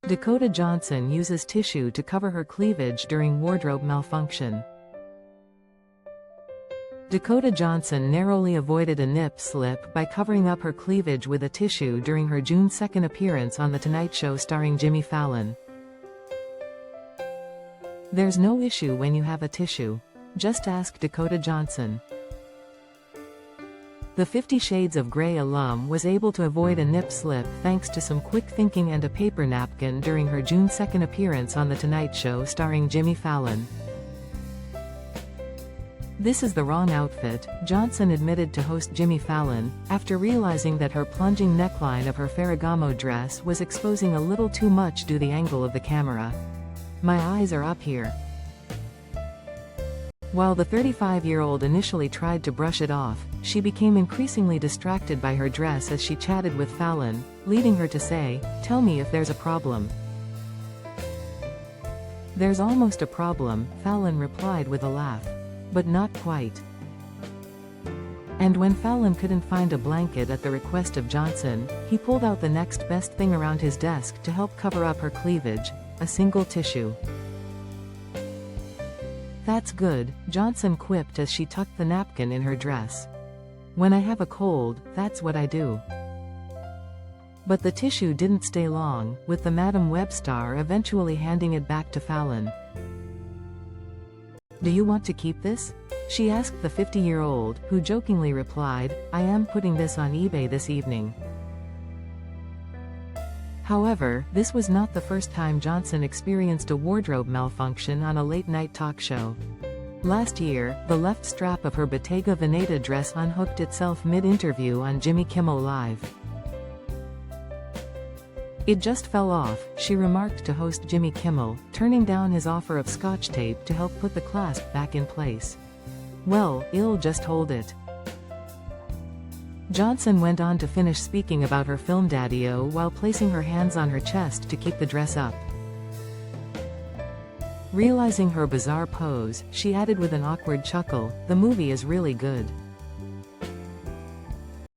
Dakota Johnson uses tissue to cover her cleavage during wardrobe malfunction. Dakota Johnson narrowly avoided a nip slip by covering up her cleavage with a tissue during her June 2 appearance on The Tonight Show starring Jimmy Fallon. There's no issue when you have a tissue. Just ask Dakota Johnson. The 50 Shades of Grey alum was able to avoid a nip slip thanks to some quick thinking and a paper napkin during her June 2 appearance on The Tonight Show starring Jimmy Fallon. "This is the wrong outfit," Johnson admitted to host Jimmy Fallon, after realizing that her plunging neckline of her Ferragamo dress was exposing a little too much due to the angle of the camera. "My eyes are up here." While the 35-year-old initially tried to brush it off, she became increasingly distracted by her dress as she chatted with Fallon, leading her to say, "Tell me if there's a problem." "There's almost a problem," Fallon replied with a laugh. "But not quite." And when Fallon couldn't find a blanket at the request of Johnson, he pulled out the next best thing around his desk to help cover up her cleavage: a single tissue. "That's good," Johnson quipped as she tucked the napkin in her dress. "When I have a cold, that's what I do." But the tissue didn't stay long, with the Madame Web star eventually handing it back to Fallon. "Do you want to keep this?" she asked the 50-year-old, who jokingly replied, "I am putting this on eBay this evening." However, this was not the first time Johnson experienced a wardrobe malfunction on a late-night talk show. Last year, the left strap of her Bottega Veneta dress unhooked itself mid-interview on Jimmy Kimmel Live. "It just fell off," she remarked to host Jimmy Kimmel, turning down his offer of Scotch tape to help put the clasp back in place. "Well, I'll just hold it." Johnson went on to finish speaking about her film daddy-o while placing her hands on her chest to keep the dress up. Realizing her bizarre pose, she added with an awkward chuckle, "The movie is really good."